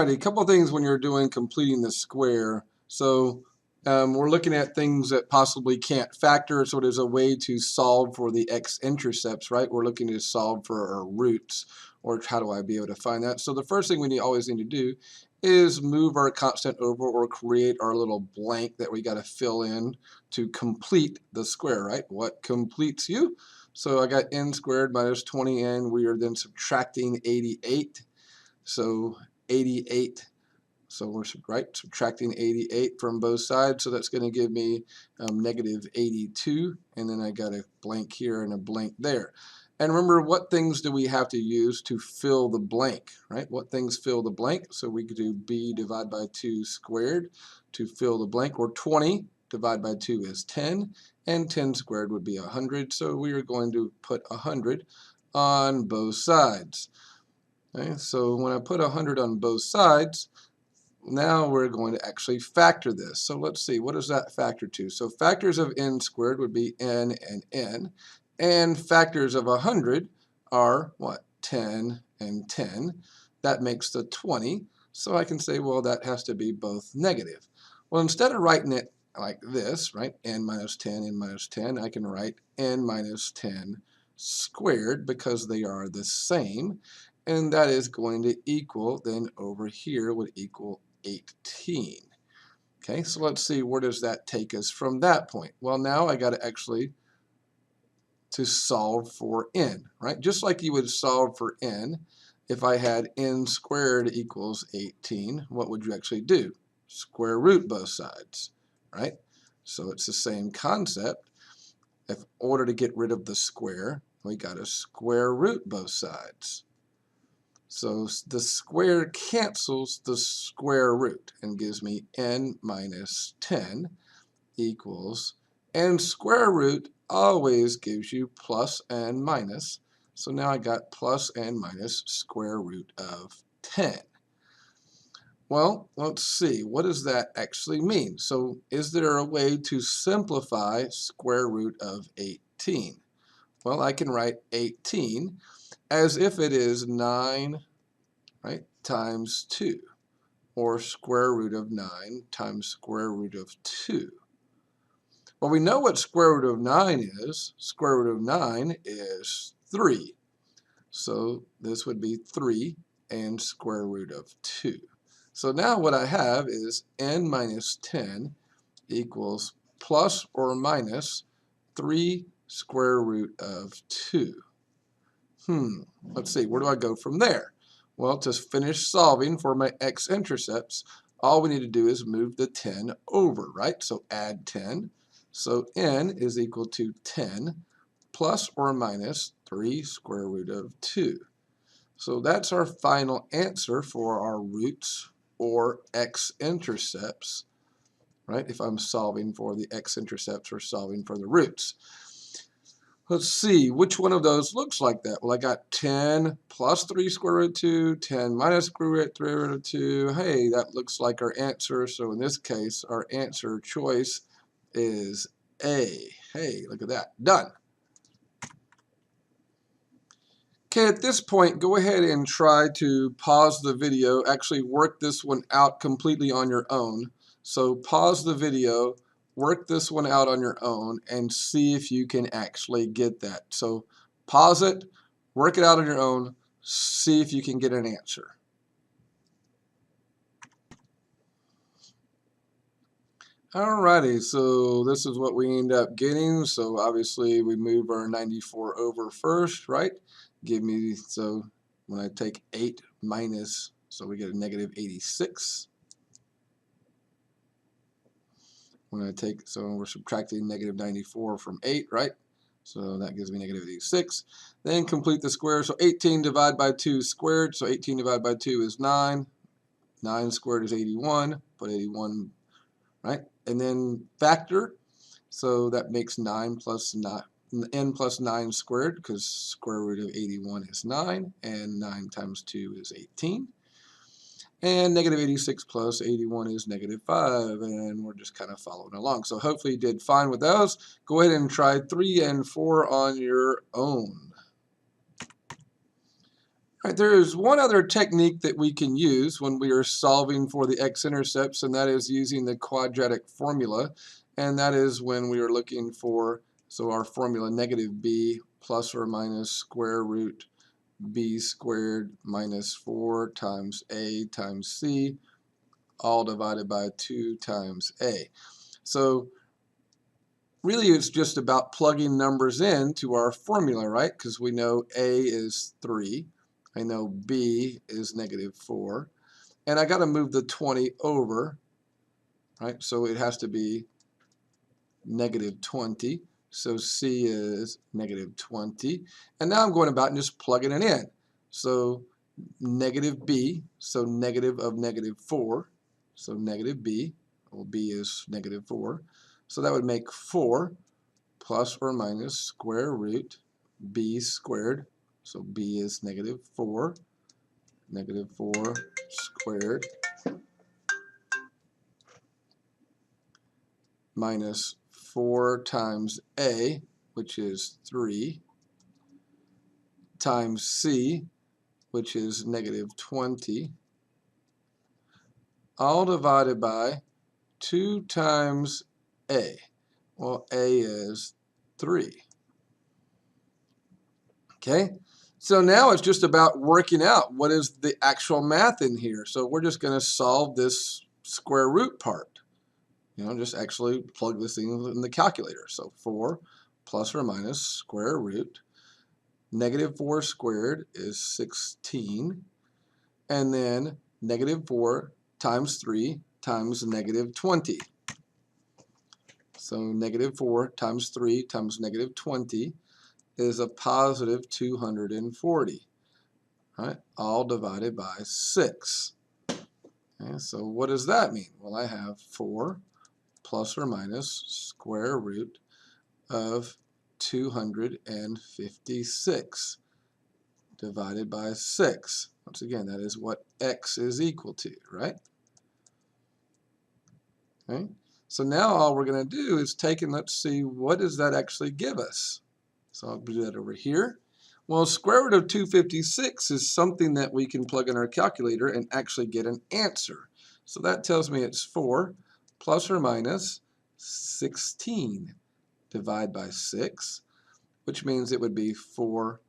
Alrighty, a couple of things when you're doing completing the square. So we're looking at things that possibly can't factor, so there's a way to solve for the x-intercepts, right? We're looking to solve for our roots, or how do I be able to find that? So the first thing we always need to do is move our constant over or create our little blank that we got to fill in to complete the square, right? What completes you? So I got n squared minus 20n. We are then subtracting 88. So 88, so we're subtracting 88 from both sides, so that's going to give me negative 82, and then I got a blank here and a blank there. And remember, what things do we have to use to fill the blank, right? What things fill the blank? So we could do b divided by 2 squared to fill the blank, or 20 divided by 2 is 10, and 10 squared would be 100, so we are going to put 100 on both sides. Okay, so when I put 100 on both sides, now we're going to actually factor this. So let's see, what does that factor to? So factors of n squared would be n, and factors of 100 are what? 10 and 10. That makes the 20. So I can say, well, that has to be both negative. Well, instead of writing it like this, right, n minus 10, I can write n minus 10 squared because they are the same. And that is going to equal, then over here would equal 18. Okay, so let's see, where does that take us from that point? Well, now I got to actually to solve for n, right? Just like you would solve for n, if I had n squared equals 18, what would you actually do? Square root both sides, right? So it's the same concept. In order to get rid of the square, we got to square root both sides. So the square cancels the square root and gives me n minus 10 equals, and square root always gives you plus and minus. So now I got plus and minus square root of 10. Well, let's see, what does that actually mean? So is there a way to simplify square root of 18? Well, I can write 18 as if it is 9, right, times 2, or square root of 9 times square root of 2. Well, we know what square root of 9 is. Square root of 9 is 3. So this would be 3 and square root of 2. So now what I have is n minus 10 equals plus or minus 3 square root of 2. Let's see, where do I go from there? Well, to finish solving for my x-intercepts, all we need to do is move the 10 over, right? So add 10. So n is equal to 10 plus or minus 3 square root of 2. So that's our final answer for our roots or x-intercepts, right? If I'm solving for the x-intercepts or solving for the roots. Let's see, which one of those looks like that? Well, I got 10 plus 3 square root of 2, 10 minus square root 3 root of 2. Hey, that looks like our answer. So in this case, our answer choice is A. Hey, look at that. Done. Okay, at this point, go ahead and try to pause the video. Actually, work this one out completely on your own. So pause the video. Work this one out on your own and see if you can actually get that. So pause it, work it out on your own, see if you can get an answer. Alrighty, so this is what we end up getting. So obviously we move our 94 over first, right? Give me, so when I take 8 minus, so we get a negative 86. When I take, so we're subtracting negative 94 from 8, right? So that gives me negative 86. Then complete the square. So 18 divided by 2 squared. So 18 divided by 2 is 9. 9 squared is 81. Put 81, right? And then factor. So that makes 9 plus 9, n plus 9 squared, because square root of 81 is 9. And 9 times 2 is 18. And negative 86 plus 81 is negative 5, and we're just kind of following along. So hopefully you did fine with those. Go ahead and try 3 and 4 on your own. All right, there is one other technique that we can use when we are solving for the x-intercepts, and that is using the quadratic formula. And that is when we are looking for, so our formula, negative b plus or minus square root b squared minus 4 times a times c, all divided by 2 times a. So really it's just about plugging numbers in to our formula, right? Because we know a is 3. I know b is negative 4. And I got to move the 20 over, right? So it has to be negative 20. So c is negative 20. And now I'm going about and just plugging it in. So negative b, so negative of negative 4. So negative b, well, b is negative 4. So that would make 4 plus or minus square root b squared. So b is negative 4 squared minus 4 times a, which is 3, times c, which is negative 20, all divided by 2 times a. Well, a is 3. Okay, so now it's just about working out what is the actual math in here. So we're just going to solve this square root part. You know, just actually plug this in the calculator. So 4 plus or minus square root. Negative 4 squared is 16. And then negative 4 times 3 times negative 20. So negative 4 times 3 times negative 20 is a positive 240. Right? All divided by 6. Okay, so what does that mean? Well, I have 4 plus or minus square root of 256 divided by 6. Once again, that is what x is equal to, right? Okay. So now all we're going to do is take and let's see what does that actually give us. So I'll do that over here. Well, square root of 256 is something that we can plug in our calculator and actually get an answer. So that tells me it's 4 plus or minus 16 divided by 6, which means it would be 4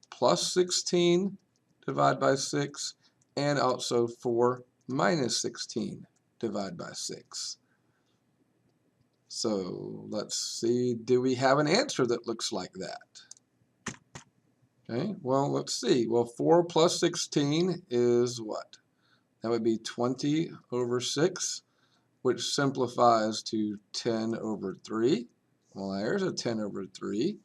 plus 16 divided by 6, and also 4 minus 16 divided by 6. So let's see, do we have an answer that looks like that? Okay, well, let's see. Well, 4 plus 16 is what? That would be 20 over 6, which simplifies to 10 over 3. Well, there's a 10 over 3.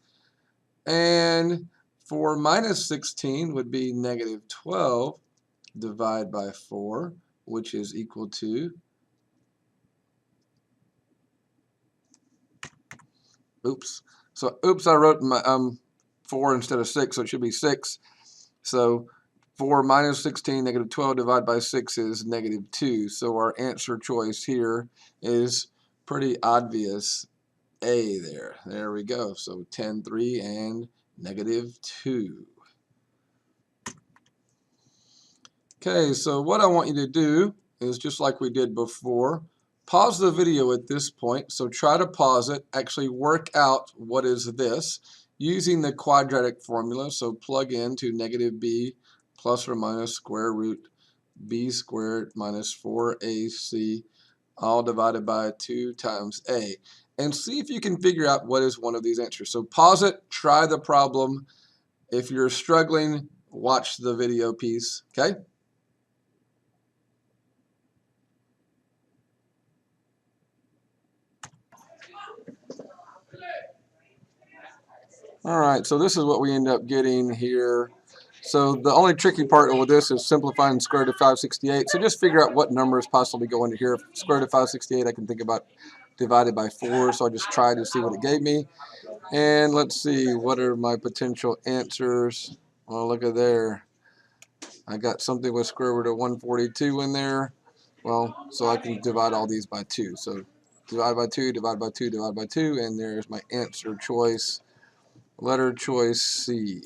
And 4 minus 16 would be negative 12 divided by 4, which is equal to, I wrote my 4 instead of 6, so it should be 6. So 4 minus 16, negative 12 divided by 6 is negative 2. So our answer choice here is pretty obvious, A there. There we go. So 10, 3, and negative 2. Okay, so what I want you to do is just like we did before, pause the video at this point. So try to pause it, actually work out what is this using the quadratic formula. So plug into negative b plus or minus square root b squared minus 4ac all divided by 2 times a. And see if you can figure out what is one of these answers. So pause it, try the problem. If you're struggling, watch the video piece, okay? All right, so this is what we end up getting here. So the only tricky part with this is simplifying square root of 568. So just figure out what numbers possibly go into here. Square root of 568, I can think about divided by 4. So I just tried to see what it gave me. And let's see, what are my potential answers? Well, look at there. I got something with square root of 142 in there. Well, so I can divide all these by 2. So divide by 2, divide by 2, divide by 2, and there's my answer choice. Letter choice C.